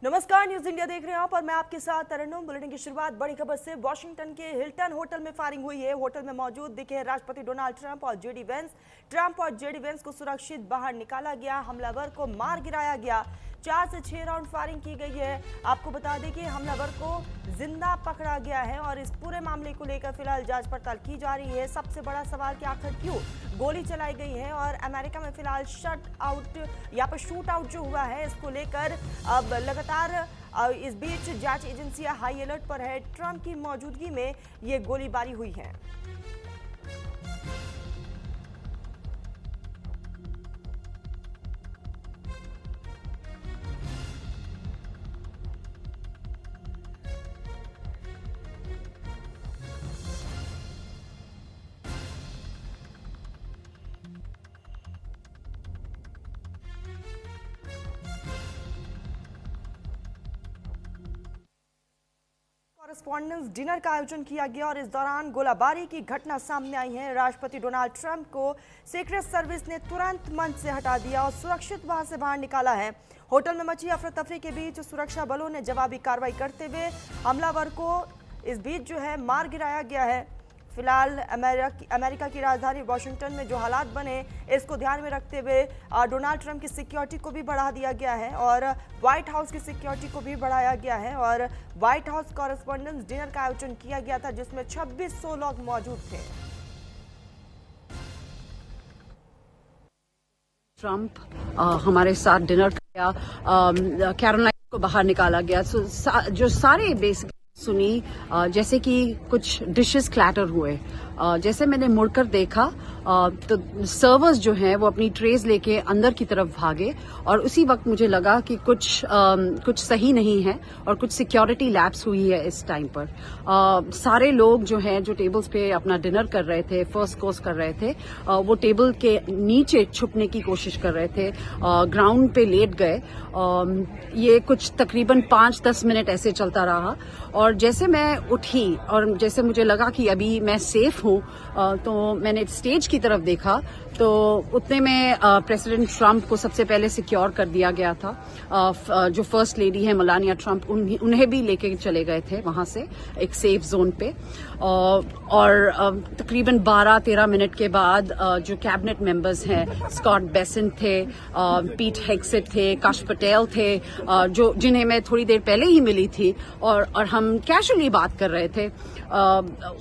नमस्कार, news India देख रहे हैं आप और मैं आपके साथ तरन्नुम। बुलेटिन की शुरुआत बड़ी खबर से। वॉशिंगटन के हिल्टन होटल में फायरिंग हुई है। होटल में मौजूद दिखे राष्ट्रपति डोनाल्ड ट्रंप और जेडी वेंस। ट्रंप और जेडी वेंस को सुरक्षित बाहर निकाला गया। हमलावर को मार गिराया गया। 4 से 6 राउंड फायरिंग की गई है। आपको बता दें कि हमलावर को जिंदा पकड़ा गया है और इस पूरे मामले को लेकर फिलहाल जांच पड़ताल की जा रही है। सबसे बड़ा सवाल कि आखिर क्यों गोली चलाई गई है और अमेरिका में फिलहाल शूट आउट जो हुआ है इसको लेकर अब लगातार इस बीच जांच एजेंसियां हाई अलर्ट पर है। ट्रंप की मौजूदगी में ये गोलीबारी हुई है। कॉरेस्पॉन्डेंस डिनर का आयोजन किया गया और इस दौरान गोलाबारी की घटना सामने आई है। राष्ट्रपति डोनाल्ड ट्रंप को सीक्रेट सर्विस ने तुरंत मंच से हटा दिया और सुरक्षित वहां से बाहर निकाला है। होटल में मची अफरा तफरी के बीच सुरक्षा बलों ने जवाबी कार्रवाई करते हुए हमलावर को इस बीच जो है मार गिराया गया है। फिलहाल अमेरिका की राजधानी वॉशिंगटन में जो हालात बने इसको ध्यान में रखते हुए डोनाल्ड ट्रंप की सिक्योरिटी को भी बढ़ा दिया गया है और व्हाइट हाउस की सिक्योरिटी को भी बढ़ाया गया है और व्हाइट हाउस कॉरेस्पॉन्डेंस डिनर का आयोजन किया गया था जिसमें 2600 लोग मौजूद थे। ट्रंप हमारे साथ डिनर किया, कैरोलाइन को बाहर निकाला गया। जो सारे बेसिक सुनी, जैसे कि कुछ डिशेस क्लैटर हुए। जैसे मैंने मुड़कर देखा तो सर्वर्स जो हैं वो अपनी ट्रेज लेके अंदर की तरफ भागे और उसी वक्त मुझे लगा कि कुछ सही नहीं है और कुछ सिक्योरिटी लैप्स हुई है इस टाइम पर। सारे लोग जो हैं जो टेबल्स पे अपना डिनर कर रहे थे, फर्स्ट कोर्स कर रहे थे, वो टेबल के नीचे छुपने की कोशिश कर रहे थे, ग्राउंड पे लेट गए। ये कुछ तकरीबन 5-10 मिनट ऐसे चलता रहा और जैसे मैं उठी और जैसे मुझे लगा कि अभी मैं सेफ हूँ तो मैंने स्टेज की तरफ देखा तो उतने में प्रेसिडेंट ट्रंप को सबसे पहले सिक्योर कर दिया गया था। जो फर्स्ट लेडी है मेलानिया ट्रंप, उन्हें भी लेके चले गए थे वहां से एक सेफ जोन पे। और तकरीबन 12-13 मिनट के बाद जो कैबिनेट मेंबर्स हैं, स्कॉट बेसेंट थे, पीट हेग्सेट थे, काश पटेल थे, जो जिन्हें मैं थोड़ी देर पहले ही मिली थी और हम कैजुअली बात कर रहे थे,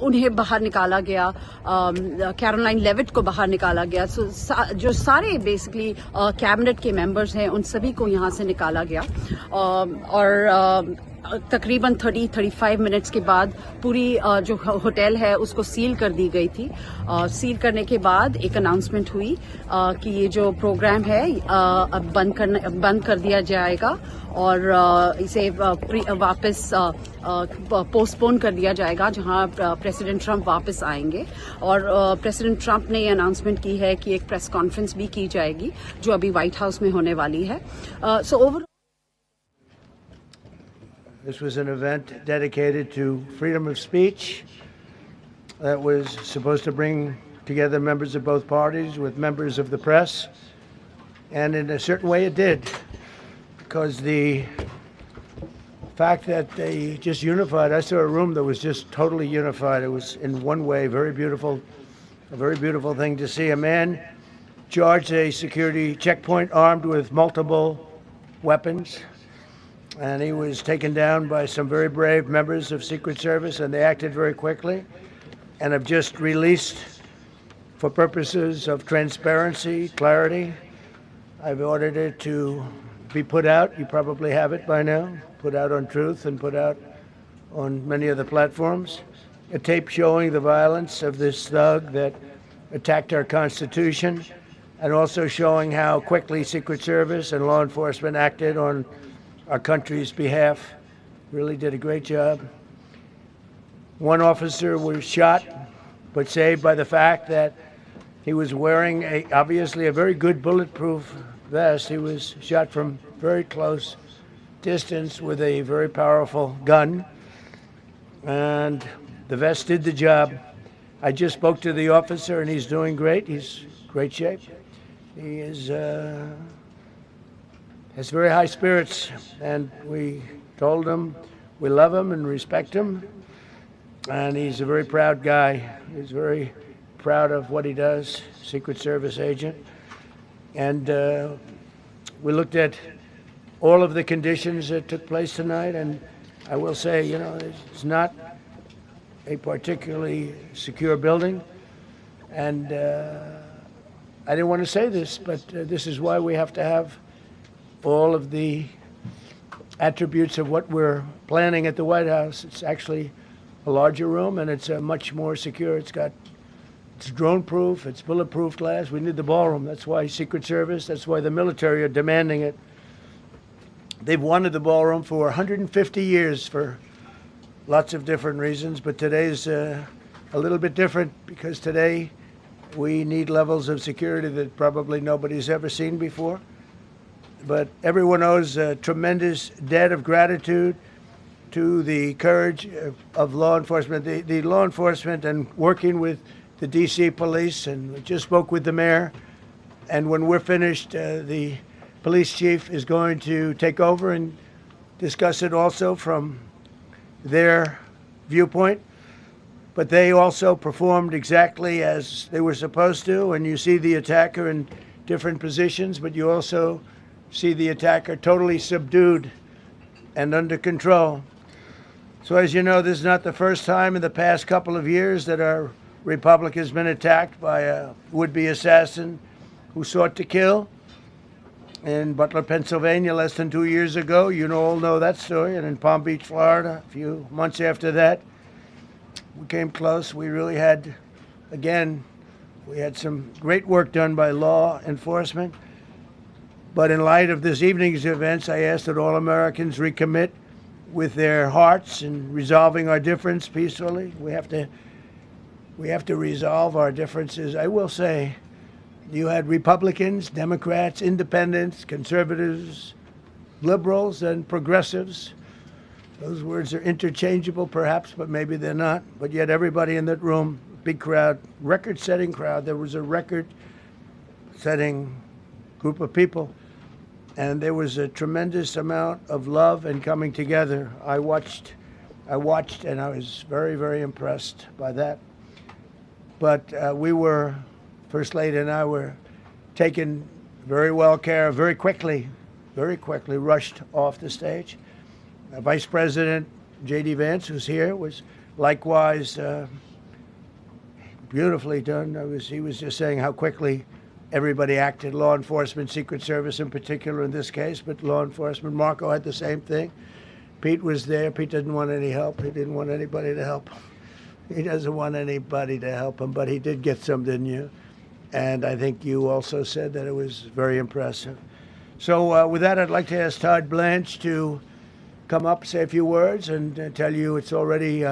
उन्हें बाहर निकाला गया। कैरोलाइन लेविट को बाहर निकाला गया। जो सारे बेसिकली कैबिनेट के मेंबर्स हैं उन सभी को यहां से निकाला गया और तकरीबन 30-35 मिनट्स के बाद पूरी जो होटल है उसको सील कर दी गई थी। सील करने के बाद एक अनाउंसमेंट हुई कि ये जो प्रोग्राम है अब बंद कर दिया जाएगा और इसे वापस पोस्टपोन कर दिया जाएगा जहां प्रेसिडेंट ट्रंप वापस आएंगे। और प्रेसिडेंट ट्रंप ने ये अनाउंसमेंट की है कि एक प्रेस कॉन्फ्रेंस भी की जाएगी जो अभी व्हाइट हाउस में होने वाली है। This was an event dedicated to freedom of speech that was supposed to bring together members of both parties with members of the press. And in a certain way it did, because the fact that they just unified, I saw a room that was just totally unified. It was in one way very beautiful, a very beautiful thing to see. A man charged a security checkpoint armed with multiple weapons. And he was taken down by some very brave members of Secret Service, and they acted very quickly and have just released, for purposes of transparency, clarity, I've ordered it to be put out. You probably have it by now, put out on Truth and put out on many of the platforms. A tape showing the violence of this thug that attacked our Constitution, and also showing how quickly Secret Service and law enforcement acted on our country's behalf. Really did a great job. One officer was shot, but saved by the fact that he was wearing obviously a very good bulletproof vest. He was shot from very close distance with a very powerful gun, and the vest did the job. I just spoke to the officer, and he's doing great. He's in great shape. He is has very high spirits, and we told him we love him and respect him, and he's a very proud guy. He's very proud of what he does, Secret Service agent. And we looked at all of the conditions that took place tonight, and I will say, you know, it's not a particularly secure building, and I didn't want to say this, but this is why we have to have all of the attributes of what we're planning at the White House. It's actually a larger room, and it's much more secure. It's drone-proof, it's bulletproof glass. We need the ballroom. That's why Secret Service, that's why the military are demanding it. They've wanted the ballroom for 150 years for lots of different reasons, but today's a little bit different because today we need levels of security that probably nobody's ever seen before. But everyone owes a tremendous debt of gratitude to the courage of law enforcement, the law enforcement, and working with the D.C. police, and we just spoke with the mayor. And when we're finished, the police chief is going to take over and discuss it also from their viewpoint. But they also performed exactly as they were supposed to, and you see the attacker in different positions, but you also see the attacker totally subdued and under control. So as you know, this is not the first time in the past couple of years that our republic has been attacked by a would-be assassin who sought to kill. In Butler, Pennsylvania, less than 2 years ago, you all know that story, and in Palm Beach, Florida, a few months after that, we came close. We really had, again, we had some great work done by law enforcement. But in light of this evening's events, I ask that all Americans recommit with their hearts in resolving our difference peacefully. We have to resolve our differences. I will say, you had Republicans, Democrats, independents, conservatives, liberals, and progressives. Those words are interchangeable, perhaps, but maybe they're not. But yet everybody in that room, big crowd, record-setting crowd. There was a record-setting group of people, and there was a tremendous amount of love and coming together. I watched, and I was very, very impressed by that. But First Lady and I were taken very well care of, very quickly rushed off the stage. Vice President J.D. Vance, who's here, was likewise beautifully done. He was just saying how quickly everybody acted, law enforcement, Secret Service in particular in this case, but law enforcement. Marco had the same thing. Pete was there. Pete didn't want any help. He didn't want anybody to help him. He doesn't want anybody to help him, but he did get some, didn't you? And I think you also said that it was very impressive. So with that, I'd like to ask Todd Blanche to come up, say a few words, and tell you it's already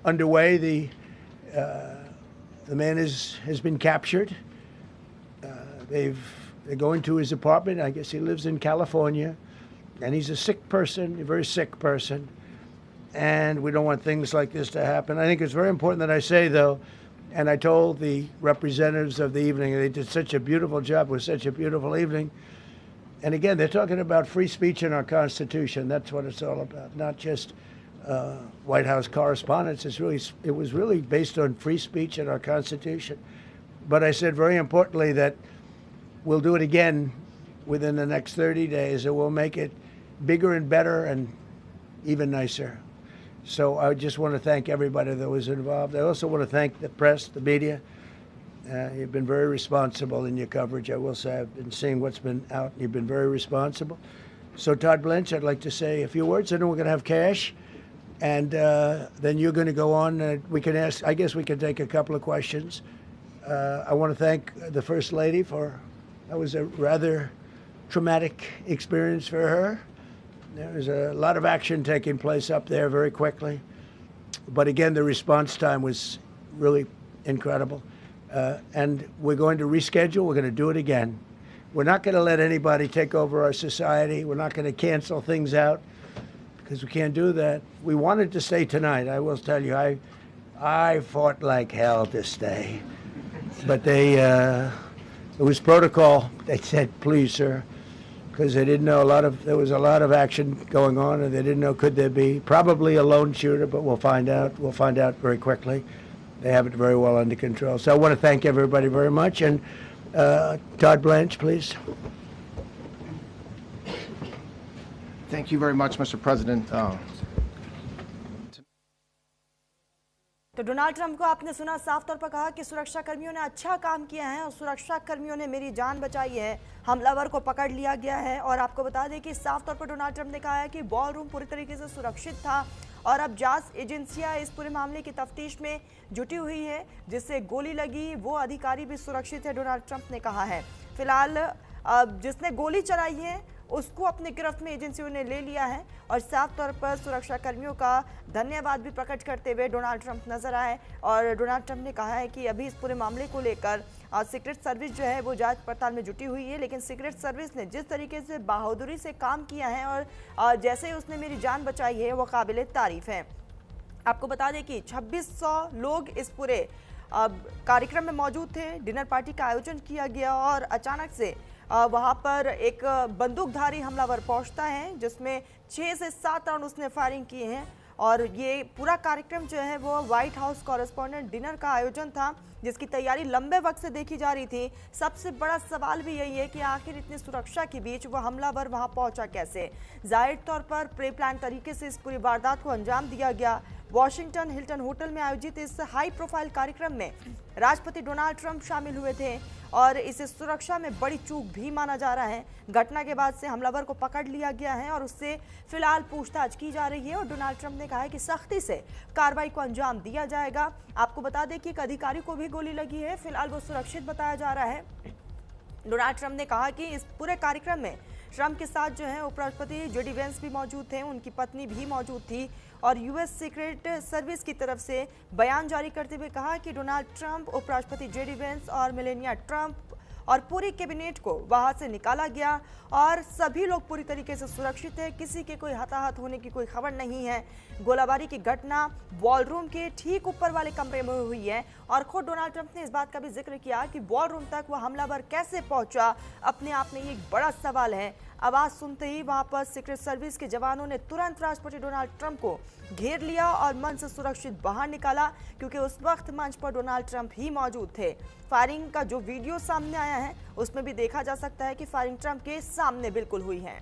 underway. The man has been captured. They're going to his apartment. I guess he lives in California, and he's a sick person, a very sick person, and we don't want things like this to happen. I think it's very important that I say, though, and I told the representatives of the evening, they did such a beautiful job. It was such a beautiful evening. And again, they're talking about free speech in our Constitution. That's what it's all about, not just White House correspondence. It was really based on free speech in our Constitution. But I said very importantly that we'll do it again within the next 30 days, and we'll make it bigger and better and even nicer. So I just want to thank everybody that was involved. I also want to thank the press, the media. You've been very responsible in your coverage. I will say I've been seeing what's been out. You've been very responsible. So Todd Blanche, I'd like to say a few words, and then we're going to have cash. And then you're going to go on. We can ask, I guess we can take a couple of questions. I want to thank the First Lady that was a rather traumatic experience for her. There was a lot of action taking place up there very quickly. But again, the response time was really incredible. And we're going to reschedule. We're going to do it again. We're not going to let anybody take over our society. We're not going to cancel things out because we can't do that. We wanted to stay tonight. I will tell you, I fought like hell to stay. But it was protocol. They said, please, sir, because they didn't know there was a lot of action going on, and they didn't know could there be probably a lone shooter, but we'll find out. We'll find out very quickly. They have it very well under control. So I want to thank everybody very much. And Todd Blanche, please. Thank you very much, Mr. President. तो Donald Trump को आपने सुना, साफ तौर पर कहा कि सुरक्षा कर्मियों ने अच्छा काम किया है और सुरक्षा कर्मियों ने मेरी जान बचाई है, हमलावर को पकड़ लिया गया है। और आपको बता दें कि साफ तौर पर डोनाल्ड ट्रंप ने कहा है कि बॉल रूम पूरी तरीके से सुरक्षित था और अब जांच एजेंसियां इस पूरे मामले की तफ्तीश में जुटी हुई है। जिससे गोली लगी वो अधिकारी भी सुरक्षित है, डोनाल्ड ट्रंप ने कहा है। फिलहाल जिसने गोली चलाई है उसको अपने गिरफ्त में एजेंसियों ने ले लिया है और साफ तौर पर सुरक्षा कर्मियों का धन्यवाद भी प्रकट करते हुए डोनाल्ड ट्रंप नजर आए। और डोनाल्ड ट्रंप ने कहा है कि अभी इस पूरे मामले को लेकर सीक्रेट सर्विस जो है वो जांच पड़ताल में जुटी हुई है, लेकिन सीक्रेट सर्विस ने जिस तरीके से बहादुरी से काम किया है और जैसे ही उसने मेरी जान बचाई है वो काबिले तारीफ है। आपको बता दें कि 2600 लोग इस पूरे कार्यक्रम में मौजूद थे। डिनर पार्टी का आयोजन किया गया और अचानक से वहां पर एक बंदूकधारी हमलावर पहुंचता है, जिसमें 6 से 7 राउंड उसने फायरिंग किए हैं। और ये पूरा कार्यक्रम जो है वो व्हाइट हाउस कॉरेस्पॉन्डेंट डिनर का आयोजन था, जिसकी तैयारी लंबे वक्त से देखी जा रही थी। सबसे बड़ा सवाल भी यही है कि आखिर इतनी सुरक्षा के बीच वह हमलावर वहां पहुंचा कैसे। जाहिर तौर पर प्री प्लान तरीके से इस पूरी वारदात को अंजाम दिया गया। वॉशिंगटन हिल्टन होटल में आयोजित इस हाई प्रोफाइल कार्यक्रम में राष्ट्रपति डोनाल्ड ट्रंप शामिल हुए थे और इसे सुरक्षा में बड़ी चूक भी माना जा रहा है। घटना के बाद से हमलावर को पकड़ लिया गया है और उससे फिलहाल पूछताछ की जा रही है और डोनाल्ड ट्रंप ने कहा है कि सख्ती से कार्रवाई को अंजाम दिया जाएगा। आपको बता दें कि एक अधिकारी को भी गोली लगी है, फिलहाल वो सुरक्षित बताया जा रहा है। डोनाल्ड ट्रंप ने कहा कि इस पूरे कार्यक्रम में ट्रंप के साथ जो है उपराष्ट्रपति जेडी वेंस भी मौजूद थे, उनकी पत्नी भी मौजूद थी और यूएस सीक्रेट सर्विस की तरफ से बयान जारी करते हुए कहा कि डोनाल्ड ट्रंप, उपराष्ट्रपति जेडी वेंस और मेलेनिया ट्रंप और पूरी कैबिनेट को वहां से निकाला गया और सभी लोग पूरी तरीके से सुरक्षित है। किसी के कोई हताहत होने की कोई खबर नहीं है। गोलाबारी की घटना वॉलरूम के ठीक ऊपर वाले कमरे में हुई है और खुद डोनाल्ड ट्रंप ने इस बात का भी जिक्र किया कि वॉलरूम तक वह हमलावर कैसे पहुंचा, अपने आप में ये एक बड़ा सवाल है। आवाज सुनते ही वहां पर सीक्रेट सर्विस के जवानों ने तुरंत राष्ट्रपति डोनाल्ड ट्रंप को घेर लिया और मंच से सुरक्षित बाहर निकाला, क्योंकि उस वक्त मंच पर डोनाल्ड ट्रंप ही मौजूद थे। फायरिंग का जो वीडियो सामने आया है उसमें भी देखा जा सकता है कि फायरिंग ट्रंप के सामने बिल्कुल हुई है।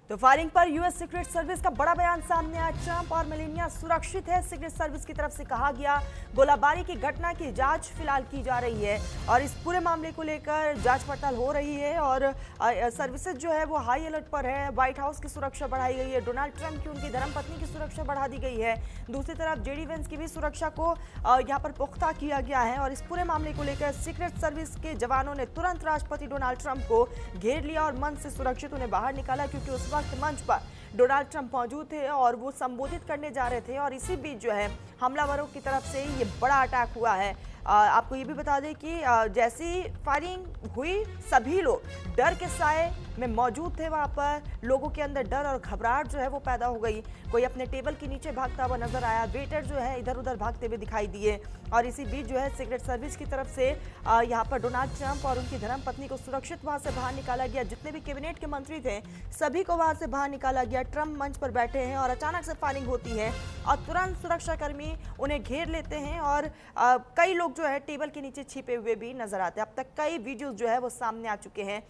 तो फायरिंग पर यूएस सीक्रेट सर्विस का बड़ा बयान सामने आया। ट्रंप और मेलेनिया सुरक्षित है, सीक्रेट सर्विस की तरफ से कहा गया। गोलाबारी की घटना की जांच फिलहाल की जा रही है और इस पूरे मामले को लेकर जांच पड़ताल हो रही है और सर्विसेज जो है वो हाई अलर्ट पर है। व्हाइट हाउस की सुरक्षा बढ़ाई गई है, डोनाल्ड ट्रंप की उनकी धर्मपत्नी की सुरक्षा बढ़ा दी गई है। दूसरी तरफ जेडी वेंस की भी सुरक्षा को यहाँ पर पुख्ता किया गया है और इस पूरे मामले को लेकर सीक्रेट सर्विस के जवानों ने तुरंत राष्ट्रपति डोनाल्ड ट्रंप को घेर लिया और मंच से सुरक्षित उन्हें बाहर निकाला, क्योंकि उस वक्त मंच पर डोनाल्ड ट्रंप मौजूद थे और वो संबोधित करने जा रहे थे और इसी बीच जो है हमलावरों की तरफ से ये बड़ा अटैक हुआ है। आपको ये भी बता दें कि जैसी फायरिंग हुई सभी लोग डर के साए में मौजूद थे। वहाँ पर लोगों के अंदर डर और घबराहट जो है वो पैदा हो गई। कोई अपने टेबल के नीचे भागता हुआ नजर आया, वेटर जो है इधर उधर भागते हुए दिखाई दिए और इसी बीच जो है सीक्रेट सर्विस की तरफ से यहाँ पर डोनाल्ड ट्रंप और उनकी धर्मपत्नी को सुरक्षित वहाँ से बाहर निकाला गया। जितने भी कैबिनेट के मंत्री थे सभी को वहाँ से बाहर निकाला गया। ट्रंप मंच पर बैठे हैं और अचानक से फायरिंग होती है और तुरंत सुरक्षाकर्मी उन्हें घेर लेते हैं और कई लोग जो है टेबल के नीचे छिपे हुए भी नजर आते हैं। अब तक कई वीडियोस जो है वो सामने आ चुके हैं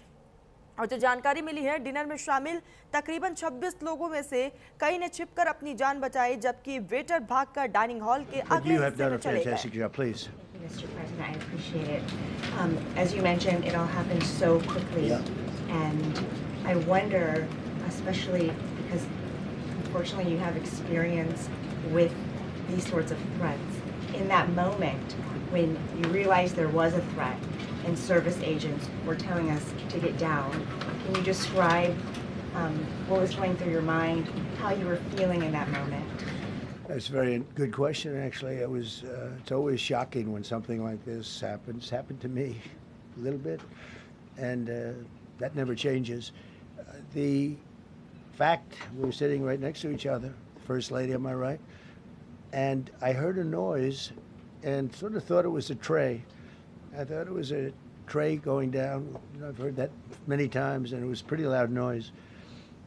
और जो जानकारी मिली है डिनर में शामिल तकरीबन 26 लोगों में से कई ने छिपकर अपनी जान बचाई, जबकि वेटर भागकर डाइनिंग हॉल के अगले हिस्से में चले गए। Mr. President, I appreciate it. As you mentioned, it all happened so quickly, and I wonder, especially because unfortunately you have experience with these sorts of threats, in that moment when you realized there was a threat and service agents were telling us to get down, can you describe what was going through your mind, how you were feeling in that moment? That's a very good question. Actually, it's always shocking when something like this happens. It's happened to me a little bit, and that never changes. The fact, we were sitting right next to each other, First Lady on my right, and I heard a noise and sort of thought it was a tray. I thought it was a tray going down. I've heard that many times, and it was a pretty loud noise.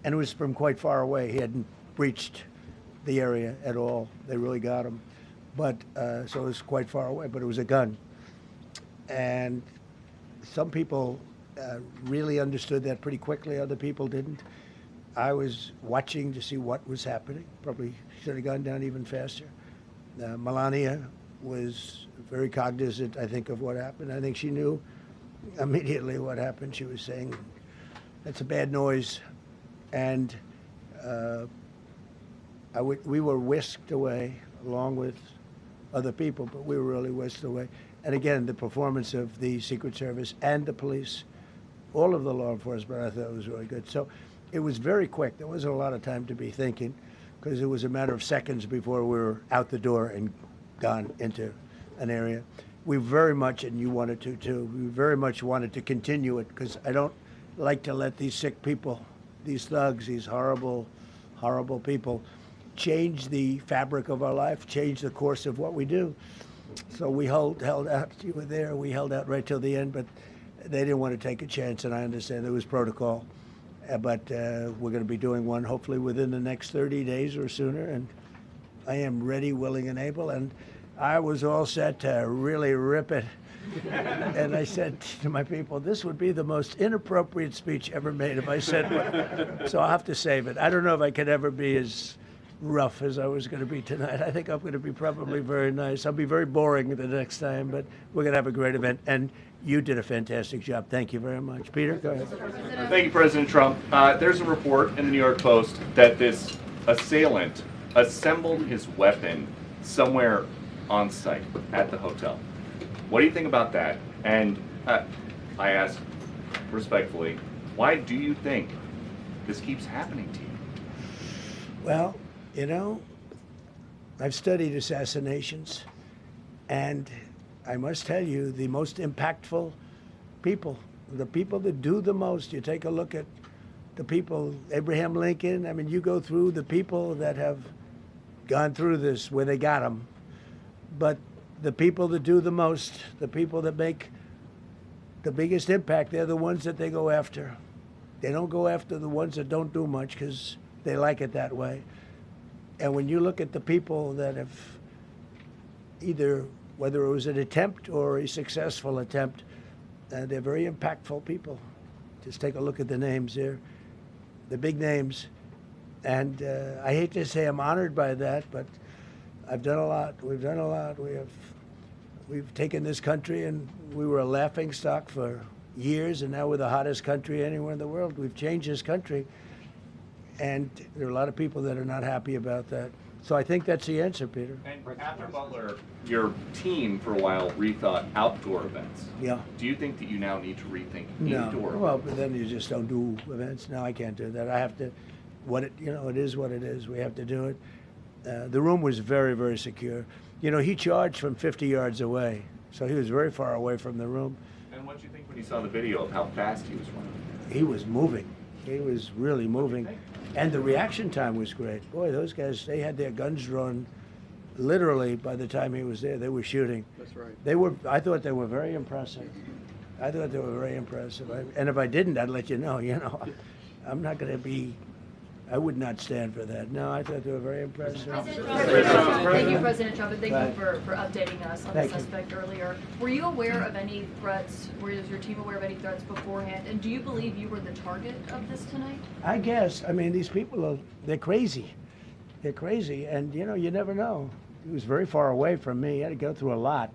And it was from quite far away. He hadn't breached the area at all. They really got him. But, so it was quite far away, but it was a gun. And some people really understood that pretty quickly. Other people didn't. I was watching to see what was happening. Probably should have gone down even faster. Melania was very cognizant, I think, of what happened. I think she knew immediately what happened. She was saying, that's a bad noise. And we were whisked away along with other people, but we were really whisked away. And again, the performance of the Secret Service and the police, all of the law enforcement, I thought was really good. So it was very quick. There wasn't a lot of time to be thinking, because it was a matter of seconds before we were out the door and gone into an area. We very much, and you wanted to too, we very much wanted to continue it, because I don't like to let these sick people, these thugs, these horrible, horrible people, change the fabric of our life, change the course of what we do. So we held out. You were there. We held out right till the end, but they didn't want to take a chance, and I understand there was protocol. But we're going to be doing one hopefully within the next 30 days or sooner, and I am ready, willing, and able. And I was all set to really rip it. And I said to my people, this would be the most inappropriate speech ever made if I said what. So I'll have to save it. I don't know if I could ever be as rough as I was going to be tonight. I think I'm going to be probably very nice. I'll be very boring the next time, but we're going to have a great event. And you did a fantastic job. Thank you very much. Peter, go ahead. Thank you, President Trump. There's a report in the New York Post that this assailant assembled his weapon somewhere on site at the hotel. What do you think about that? And I ask respectfully, why do you think this keeps happening to you? Well, you know, I've studied assassinations, and I must tell you, the most impactful people, the people that do the most, you take a look at the people, Abraham Lincoln, I mean, you go through the people that have gone through this where they got them, but the people that do the most, the people that make the biggest impact, they're the ones that they go after. They don't go after the ones that don't do much because they like it that way. And when you look at the people that have either, whether it was an attempt or a successful attempt, they're very impactful people. Just take a look at the names there, the big names. And I hate to say I'm honored by that, but I've done a lot. We've done a lot. We've taken this country, and we were a laughing stock for years, and now we're the hottest country anywhere in the world. We've changed this country. And there are a lot of people that are not happy about that. So I think that's the answer, Peter. And after Butler, your team for a while rethought outdoor events. Yeah. Do you think that you now need to rethink No. indoor Well, events? but then you just don't do events. No, I can't do that. I have to, it is what it is. We have to do it. The room was very, very secure. You know, he charged from 50 yards away, so he was very far away from the room. And what did you think when you saw the video of how fast he was running? He was moving. He was really moving. And the reaction time was great. Boy, those guys, they had their guns drawn literally by the time he was there. They were shooting. That's right. I thought they were very impressive. I thought they were very impressive. And if I didn't, I'd let you know. You know, I'm not going to be, I would not stand for that. No, I thought they were very impressive. Thank you, President Trump, and thank Right. you for updating us on Thank the you. suspect earlier. Were you aware of any threats? Was your team aware of any threats beforehand? And do you believe you were the target of this tonight? I guess. I mean, these people they're crazy. They're crazy. And, you know, you never know. He was very far away from me. He had to go through a lot.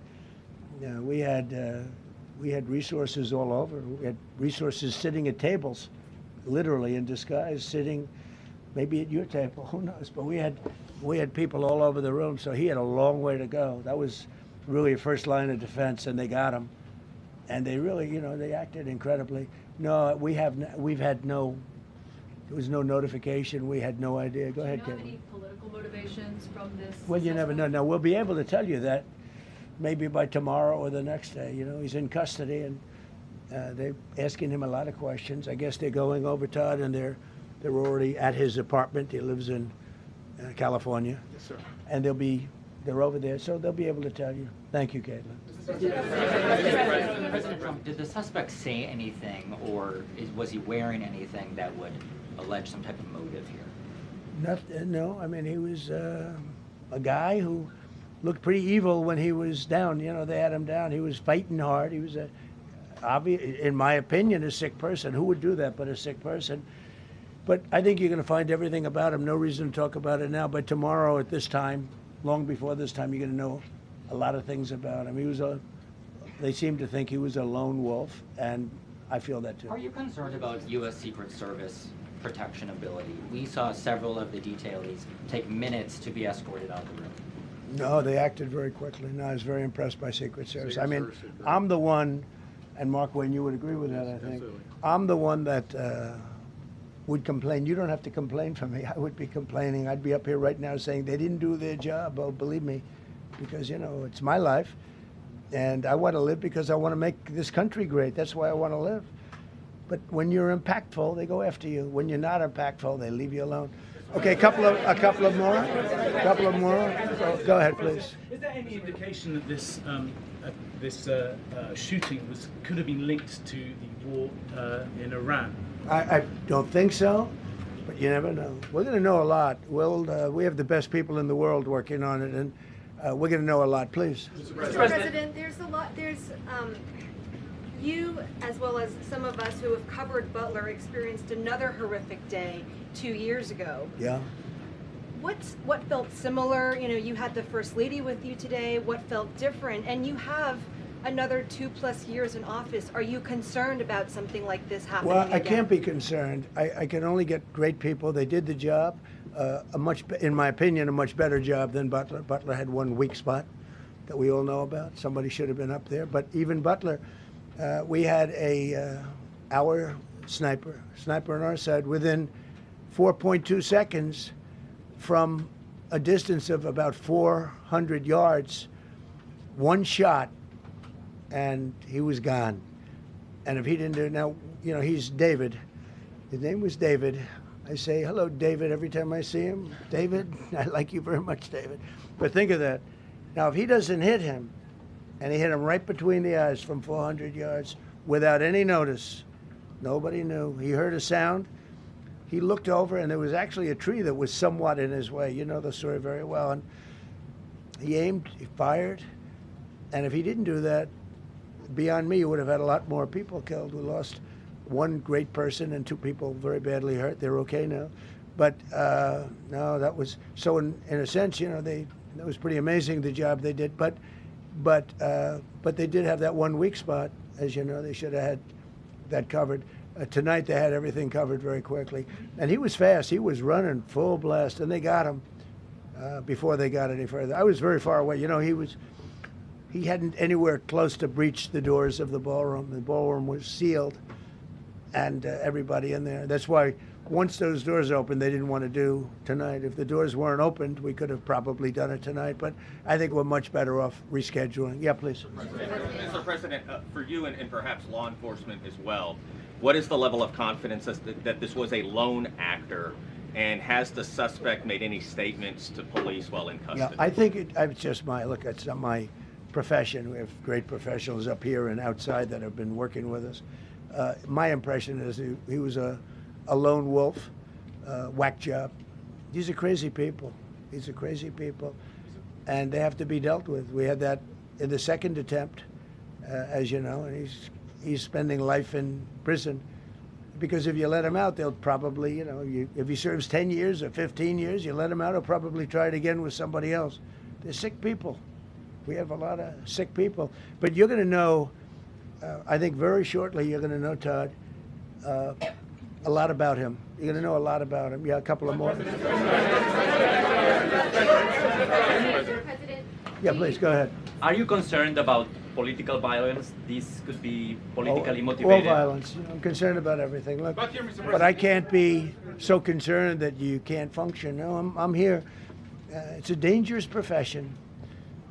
We had resources all over. We had resources sitting at tables, literally in disguise, sitting maybe at your table, who knows? But we had people all over the room, so he had a long way to go. That was really a first line of defense, and they got him. And they really, you know, they acted incredibly. No, there was no notification. We had no idea. Go ahead, Do you know Kevin. any political motivations from this? Well, you never know. suspect? Now, we'll be able to tell you that maybe by tomorrow or the next day. You know, he's in custody, and they're asking him a lot of questions. I guess they're going over, Todd, and they're They're already at his apartment. He lives in California. Yes, sir. And they're over there, so they'll be able to tell you. Thank you, Caitlin. President Trump, did the suspect say anything, or was he wearing anything that would allege some type of motive here? No, I mean, he was a guy who looked pretty evil when he was down. You know, they had him down. He was fighting hard. He was, in my opinion, a sick person. Who would do that but a sick person? But I think you're going to find everything about him. No reason to talk about it now. But tomorrow at this time, long before this time, you're going to know a lot of things about him. They seem to think he was a lone wolf, and I feel that too. Are you concerned about U.S. Secret Service protection ability? We saw several of the detailees take minutes to be escorted out of the room. No, they acted very quickly. No, I was very impressed by Secret Service. I mean, I'm the one, and Mark Wayne, you would agree with that, I think. Absolutely. I'm the one that would complain. You don't have to complain for me. I would be complaining. I'd be up here right now saying they didn't do their job. Oh, believe me, because, you know, it's my life, and I want to live because I want to make this country great. That's why I want to live. But when you're impactful, they go after you. When you're not impactful, they leave you alone. Okay, a couple of more. Go ahead, please. Is there any indication that this shooting could have been linked to the war in Iran? I don't think so, but you never know. We're going to know a lot. We have the best people in the world working on it, and we're going to know a lot. Please. Mr. President, there's a lot. You, as well as some of us who have covered Butler, experienced another horrific day 2 years ago. Yeah. What felt similar? You know, you had the First Lady with you today. What felt different? And you have another 2+ years in office. Are you concerned about something like this happening Well, I again? can't be concerned. I can only get great people. They did the job, in my opinion, a much better job than Butler. Butler had one weak spot that we all know about. Somebody should have been up there. But even Butler, we had our sniper on our side within 4.2 seconds from a distance of about 400 yards, one shot, and he was gone. And if he didn't do it, now, you know, he's David. His name was David. I say, hello, David, every time I see him. David, I like you very much, David. But think of that. Now, if he doesn't hit him, and he hit him right between the eyes from 400 yards without any notice, nobody knew. He heard a sound. He looked over, and there was actually a tree that was somewhat in his way. You know the story very well. And he aimed, he fired, and if he didn't do that, beyond me, you would have had a lot more people killed. We lost one great person and 2 people very badly hurt. They're okay now. But no, that was, so in a sense, you know, it was pretty amazing the job they did. But they did have that one weak spot, as you know. They should have had that covered. Tonight they had everything covered very quickly. And he was fast. He was running full blast, and they got him before they got any further. I was very far away. You know, he hadn't anywhere close to breach the doors of the ballroom. The ballroom was sealed, and everybody in there. That's why once those doors opened, they didn't want to do tonight. If the doors weren't opened, we could have probably done it tonight, but I think we're much better off rescheduling. Yeah, please. Mr. President, for you and perhaps law enforcement as well, what is the level of confidence that this was a lone actor, and has the suspect made any statements to police while in custody? Yeah, I think it's just it's not my profession. We have great professionals up here and outside that have been working with us. My impression is he was a lone wolf, whack job. These are crazy people. These are crazy people, and they have to be dealt with. We had that in the second attempt, as you know, and he's spending life in prison, because if you let him out, they'll probably, you know, if he serves 10 years or 15 years, you let him out, he'll probably try it again with somebody else. They're sick people. We have a lot of sick people. But you're going to know, I think very shortly, you're going to know, Todd, a lot about him. You're going to know a lot about him. Yeah, a couple of more. Yeah, please, go ahead. Are you concerned about political violence? This could be politically motivated. All violence. I'm concerned about everything. Look, but I can't be so concerned that you can't function. No, I'm here. It's a dangerous profession.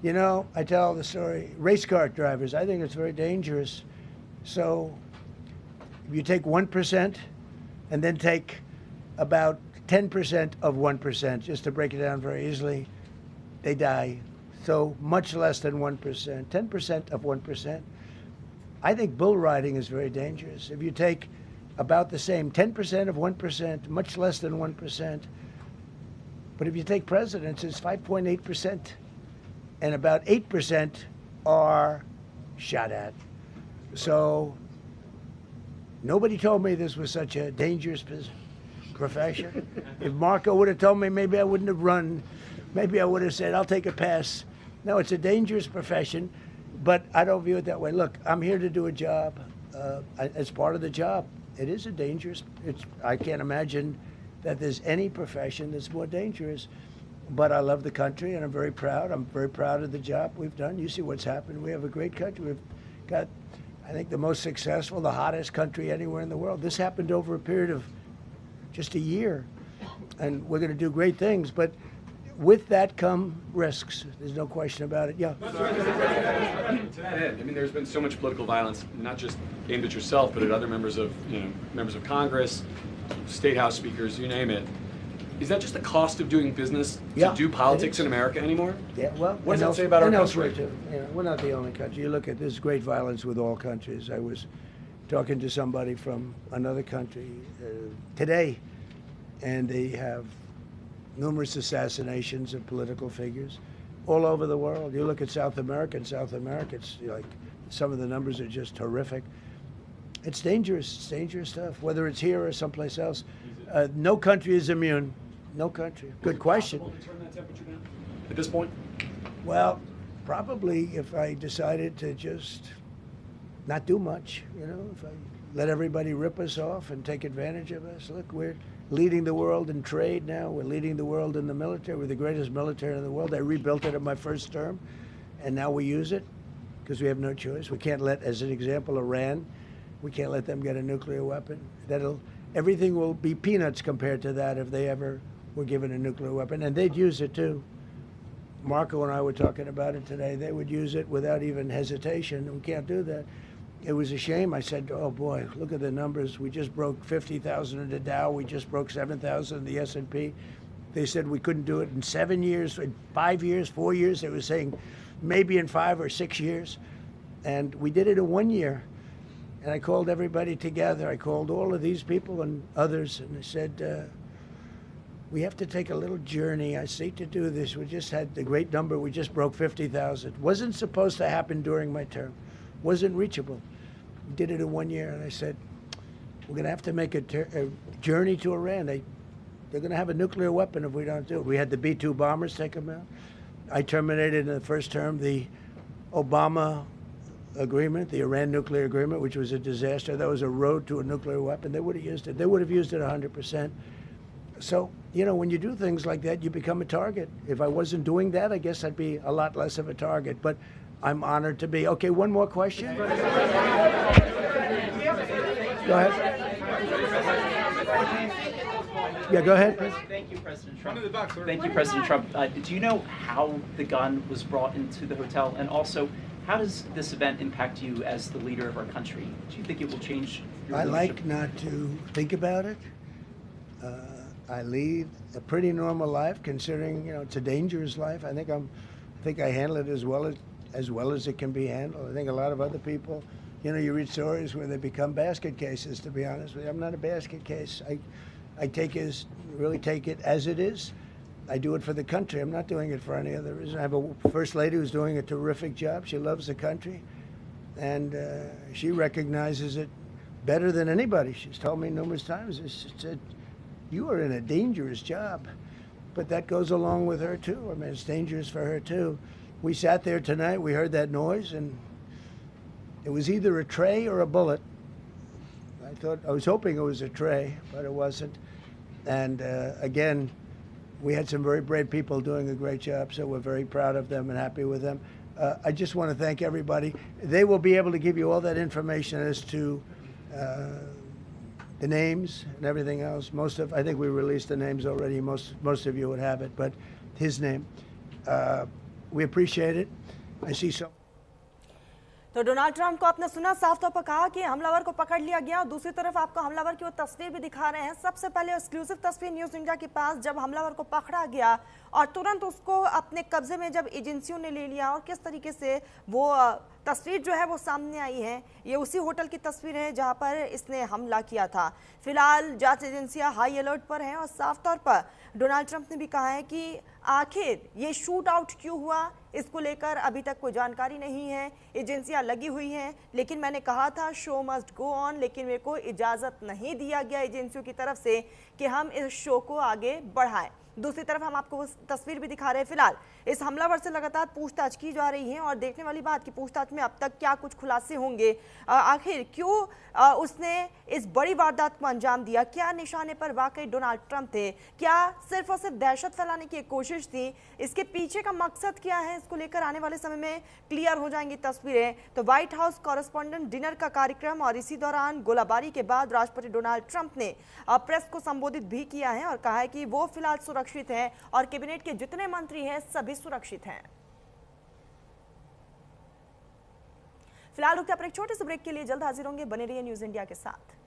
You know, I tell the story, race car drivers, I think it's very dangerous. So if you take 1% and then take about 10% of 1%, just to break it down very easily, they die. So much less than 1%, 10% of 1%. I think bull riding is very dangerous. If you take about the same, 10% of 1%, much less than 1%. But if you take presidents, it's 5.8%. And about 8% are shot at. So nobody told me this was such a dangerous profession. If Marco would have told me, maybe I wouldn't have run. Maybe I would have said, I'll take a pass. No, it's a dangerous profession, but I don't view it that way. Look, I'm here to do a job. As part of the job, it is a dangerous, I can't imagine that there's any profession that's more dangerous. But I love the country, and I'm very proud. I'm very proud of the job we've done. You see what's happened. We have a great country. We've got, I think, the most successful, the hottest country anywhere in the world. This happened over a period of just a year, and we're going to do great things. But with that come risks. There's no question about it. Yeah. To that end, I mean, there's been so much political violence, not just aimed at yourself, but at other members of, members of Congress, state house speakers, you name it. Is that just the cost of doing business to do politics in America anymore? Yeah, well, what does that say about our elsewhere country? too. We're not the only country. You look at this great violence with all countries. I was talking to somebody from another country today, and they have numerous assassinations of political figures all over the world. You look at South America. In South America, it's like some of the numbers are just horrific. It's dangerous. It's dangerous stuff, whether it's here or someplace else. No country is immune. No country. Good question. Is it possible to turn that temperature down at this point? Well, probably if I decided to just not do much, if I let everybody rip us off and take advantage of us. Look, we're leading the world in trade now. We're leading the world in the military. We're the greatest military in the world. I rebuilt it in my first term, and now we use it because we have no choice. We can't let, as an example, Iran, we can't let them get a nuclear weapon. Everything will be peanuts compared to that if they ever were given a nuclear weapon, and they'd use it too. Marco and I were talking about it today. They would use it without even hesitation. We can't do that. It was a shame. I said, oh boy, look at the numbers. We just broke 50,000 in the Dow. We just broke 7,000 in the S&P. They said we couldn't do it in 7 years, in 5 years, 4 years. They were saying maybe in 5 or 6 years. And we did it in 1 year. And I called everybody together. I called all of these people and others, and I said, we have to take a little journey. I say to do this. We just had the great number. We just broke 50,000. Wasn't supposed to happen during my term. Wasn't reachable. We did it in 1 year, and I said, we're going to have to make a journey to Iran. They're going to have a nuclear weapon if we don't do it. We had the B-2 bombers take them out. I terminated in the first term the Obama agreement, the Iran nuclear agreement, which was a disaster. That was a road to a nuclear weapon. They would have used it. They would have used it 100%. So, when you do things like that, you become a target. If I wasn't doing that, I guess I'd be a lot less of a target. But I'm honored to be. Okay, one more question. Go ahead. Yeah, go ahead. Thank you, President Trump. Thank you, President Trump. Do you know how the gun was brought into the hotel? And also, how does this event impact you as the leader of our country? Do you think it will change your I leadership? like not to think about it. I lead a pretty normal life, considering it's a dangerous life. I think I handle it as well as it can be handled. I think a lot of other people, you read stories where they become basket cases. To be honest with you, I'm not a basket case. I really take it as it is. I do it for the country. I'm not doing it for any other reason. I have a first lady who's doing a terrific job. She loves the country, and she recognizes it better than anybody. She's told me numerous times. She said, you are in a dangerous job. But that goes along with her, too. I mean, it's dangerous for her, too. We sat there tonight. We heard that noise, and it was either a tray or a bullet. I was hoping it was a tray, but it wasn't. And again, we had some very brave people doing a great job, so we're very proud of them and happy with them. I just want to thank everybody. They will be able to give you all that information as to the names and everything else. I think we released the names already. Most of you would have it, but his name. We appreciate it. I see so. तो Donald Trump को आपने सुना, साफ तौर पर कहा कि हमलावर को पकड़ लिया गया और दूसरी तरफ आपको हमलावर की वो तस्वीर भी दिखा रहे हैं। सबसे पहले एक्सक्लूसिव तस्वीर न्यूज इंडिया के पास, जब हमलावर को पकड़ा गया और तुरंत उसको अपने कब्जे में जब एजेंसियों ने ले लिया और किस तरीके से वो तस्वीर जो है वो सामने आई है। ये उसी होटल की तस्वीर है जहां पर इसने हमला किया था। फिलहाल जांच एजेंसियां हाई अलर्ट पर हैं और साफ तौर पर डोनाल्ड ट्रंप ने भी कहा है कि आखिर ये शूट आउट क्यों हुआ, इसको लेकर अभी तक कोई जानकारी नहीं है। एजेंसियां लगी हुई हैं, लेकिन मैंने कहा था शो मस्ट गो ऑन, लेकिन मेरे को इजाज़त नहीं दिया गया एजेंसियों की तरफ से कि हम इस शो को आगे बढ़ाएं। दूसरी तरफ हम आपको वो तस्वीर भी दिखा रहे हैं। फिलहाल इस हमलावर से लगातार पूछताछ की जा रही है और देखने वाली बात कि पूछताछ में अब तक क्या कुछ खुलासे होंगे। आखिर क्यों उसने इस बड़ी वारदात को अंजाम दिया, क्या निशाने पर वाकई डोनाल्ड ट्रंप थे, क्या सिर्फ और सिर्फ दहशत फैलाने की एक कोशिश थी, इसके पीछे का मकसद क्या है, इसको लेकर आने वाले समय में क्लियर हो जाएंगी तस्वीरें। तो व्हाइट हाउस कॉरेस्पॉन्डेंट डिनर का कार्यक्रम और इसी दौरान गोलाबारी के बाद राष्ट्रपति डोनाल्ड ट्रंप ने प्रेस को संबोधित भी किया है और कहा है कि वो फिलहाल सुरक्षित हैं और कैबिनेट के जितने मंत्री हैं सभी सुरक्षित हैं। फिलहाल रुकते हैं एक छोटे से ब्रेक के लिए, जल्द हाजिर होंगे, बने रहिए न्यूज इंडिया के साथ।